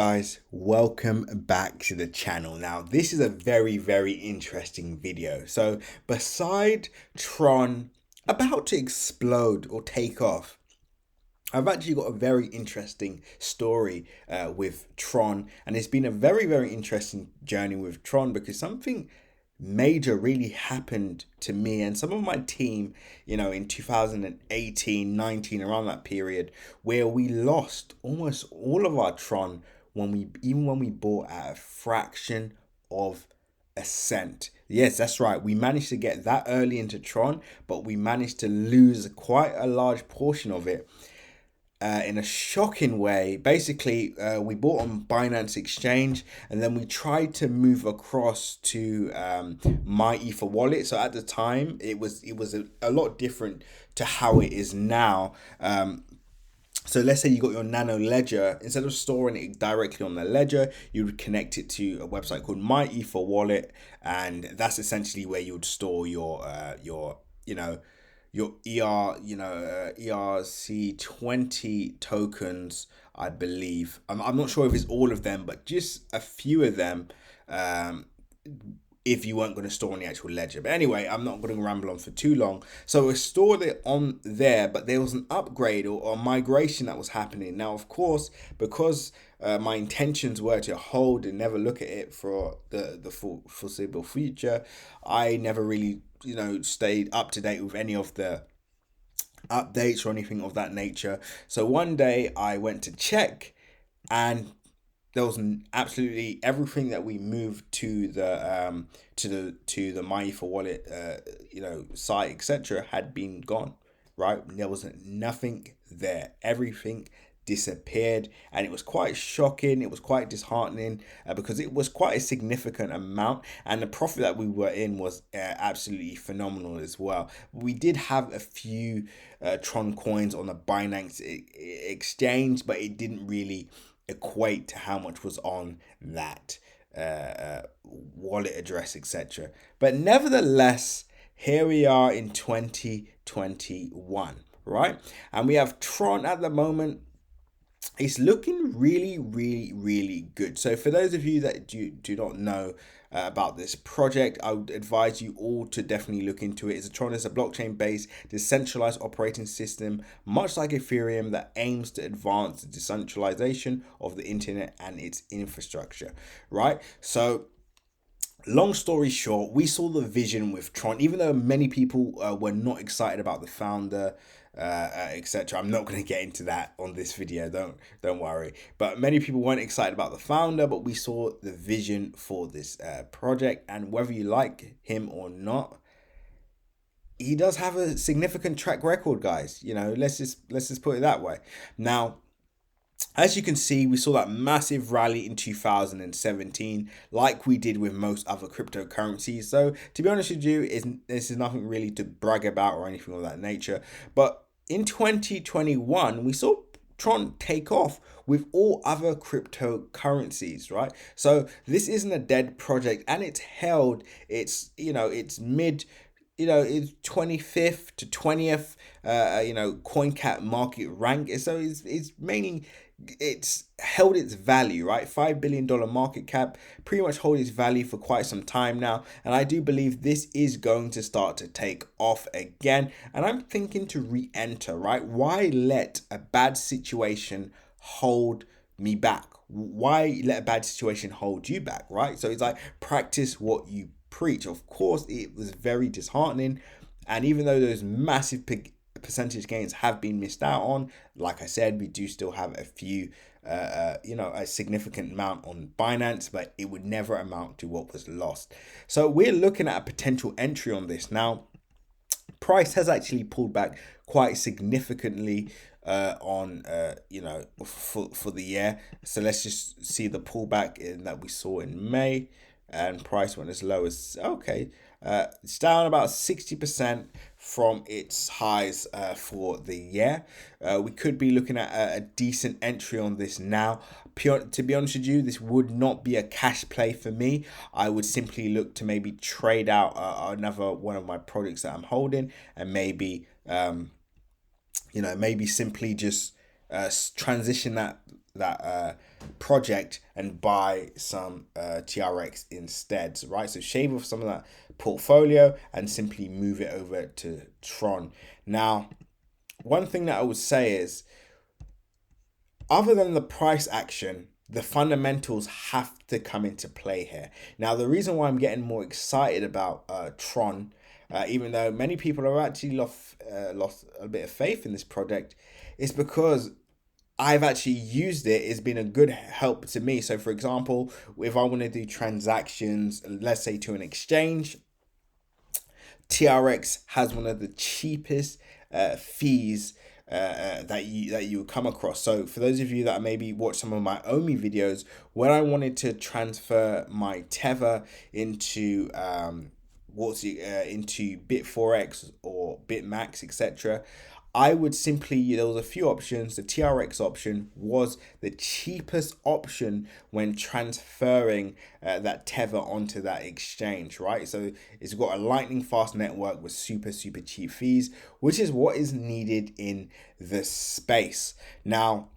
guys, welcome back to the channel. Now this is a very interesting video. So beside Tron about to explode or take off, I've actually got a very interesting story with Tron, and it's been a very interesting journey with Tron because something major really happened to me and some of my team, in 2018, 19, around that period, where we lost almost all of our Tron when we bought at a fraction of a cent. Yes, that's right. We managed to get that early into Tron, but we managed to lose quite a large portion of it in a shocking way. Basically, we bought on Binance Exchange, and then we tried to move across to my Ether wallet. So at the time, it was a lot different to how it is now. So let's say you got your Nano Ledger. Instead of storing it directly on the ledger, you would connect it to a website called My Ether Wallet, and that's essentially where you would store your ERC20 tokens, I believe. I'm not sure if it's all of them, but just a few of them, if you weren't going to store on the actual ledger. But anyway, I'm not going to ramble on for too long. So we stored it on there, but there was an upgrade or migration that was happening. Now, of course, because my intentions were to hold and never look at it for the foreseeable future, I never really stayed up to date with any of the updates or anything of that nature. So one day I went to check, and there was absolutely everything that we moved to the My Ether wallet site, etc., had been gone. Right, there was nothing there. Everything disappeared, and it was quite shocking. It was quite disheartening because it was quite a significant amount, and the profit that we were in was absolutely phenomenal as well. We did have a few Tron coins on the Binance exchange, but it didn't really equate to how much was on that wallet address, etc. But nevertheless, here we are in 2021, right? And we have Tron at the moment. It's looking really good. So for those of you that do not know about this project, I would advise you all to definitely look into it. Tron is a blockchain-based decentralized operating system, much like Ethereum, that aims to advance the decentralization of the internet and its infrastructure, right? So long story short, we saw the vision with Tron, even though many people were not excited about the founder, etc. I'm not going to get into that on this video, don't worry. But many people weren't excited about the founder, but we saw the vision for this project, and whether you like him or not, he does have a significant track record, guys. Let's just put it that way. Now, as you can see, we saw that massive rally in 2017, like we did with most other cryptocurrencies. So to be honest with you, this is nothing really to brag about or anything of that nature. But in 2021, we saw Tron take off with all other cryptocurrencies, right? So this isn't a dead project, and it's held its mid, it's 25th to 20th, CoinCap market rank. So it's mainly, it's held its value, right? $5 billion market cap, pretty much hold its value for quite some time now. And I do believe this is going to start to take off again. And I'm thinking to re-enter, right? Why let a bad situation hold me back? Why let a bad situation hold you back, right? So it's like, practice what you preach. Of course, it was very disheartening. And even though those massive percentage gains have been missed out on, like I said, we do still have a few a significant amount on Binance, but it would never amount to what was lost. So we're looking at a potential entry on this. Now, price has actually pulled back quite significantly on for the year. So let's just see the pullback that we saw in May, and price went as low as it's down about 60% from its highs for the year. We could be looking at a decent entry on this now. To be honest with you, this would not be a cash play for me. I would simply look to maybe trade out another one of my products that I'm holding, and maybe maybe simply just transition that project and buy some TRX instead, right? So shave off some of that portfolio and simply move it over to Tron. Now, one thing that I would say is, other than the price action, the fundamentals have to come into play here. Now, the reason why I'm getting more excited about Tron, even though many people have actually lost a bit of faith in this project, is because I've actually used it. It's been a good help to me. So, for example, if I want to do transactions, let's say to an exchange, TRX has one of the cheapest fees that you would come across. So for those of you that maybe watch some of my Omi videos, when I wanted to transfer my Tether into into Bit4X or BitMax, etc., I would simply, there was a few options. The TRX option was the cheapest option when transferring that tether onto that exchange, right? So it's got a lightning fast network with super, super cheap fees, which is what is needed in the space. Now,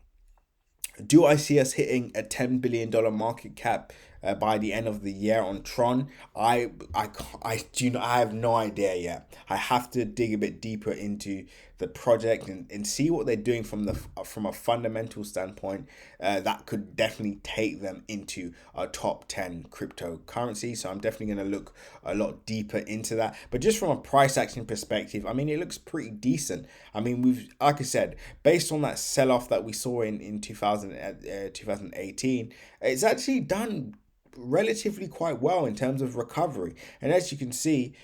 do I see us hitting a $10 billion market cap by the end of the year on Tron? I have no idea yet. I have to dig a bit deeper into the project and see what they're doing from a fundamental standpoint. That could definitely take them into a top 10 cryptocurrency. So I'm definitely going to look a lot deeper into that. But just from a price action perspective, I mean, it looks pretty decent. I mean, like I said, based on that sell off that we saw in 2018, it's actually done relatively quite well in terms of recovery. And as you can see,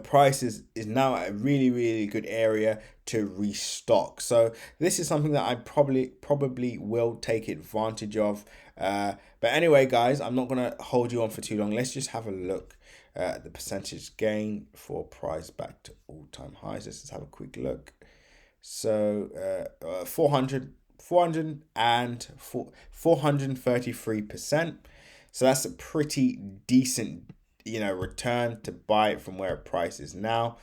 price is now at a really, really good area to restock. So this is something that I probably will take advantage of. But anyway, guys, I'm not gonna hold you on for too long. Let's just have a look at the percentage gain for price back to all-time highs. Let's just have a quick look. So 433%. So that's a pretty decent, return to buy it from where price is now.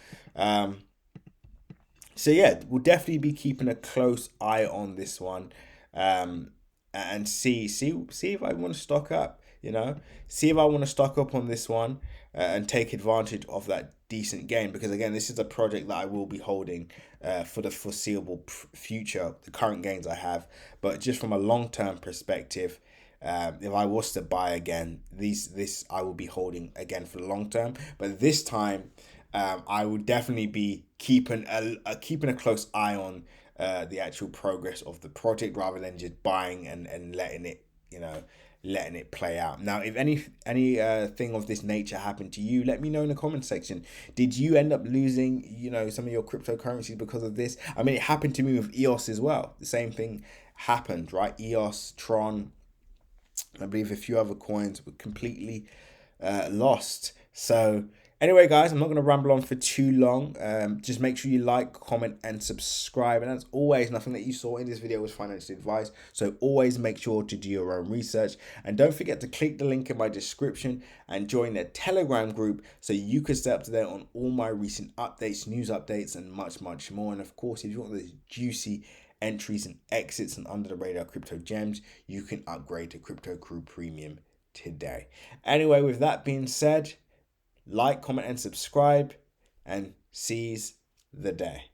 So yeah, we'll definitely be keeping a close eye on this one, and see if I want to stock up. See if I want to stock up on this one and take advantage of that decent gain. Because again, this is a project that I will be holding for the foreseeable future. The current gains I have, but just from a long term perspective. If I was to buy again, this I will be holding again for the long term. But this time, I would definitely be keeping a close eye on the actual progress of the project rather than just buying and letting it play out. Now, if any thing of this nature happened to you, let me know in the comment section. Did you end up losing some of your cryptocurrencies because of this? I mean, it happened to me with EOS as well. The same thing happened, right? EOS, Tron, I believe a few other coins were completely lost. So anyway, guys, I'm not going to ramble on for too long. Just make sure you like, comment, and subscribe. And as always, nothing that you saw in this video was financial advice. So always make sure to do your own research. And don't forget to click the link in my description and join the Telegram group so you can stay up to date on all my recent updates, news updates, and much, much more. And of course, if you want those juicy entries and exits and under the radar crypto gems, you can upgrade to Crypto Crew Premium today. Anyway, with that being said, like, comment, and subscribe, and seize the day.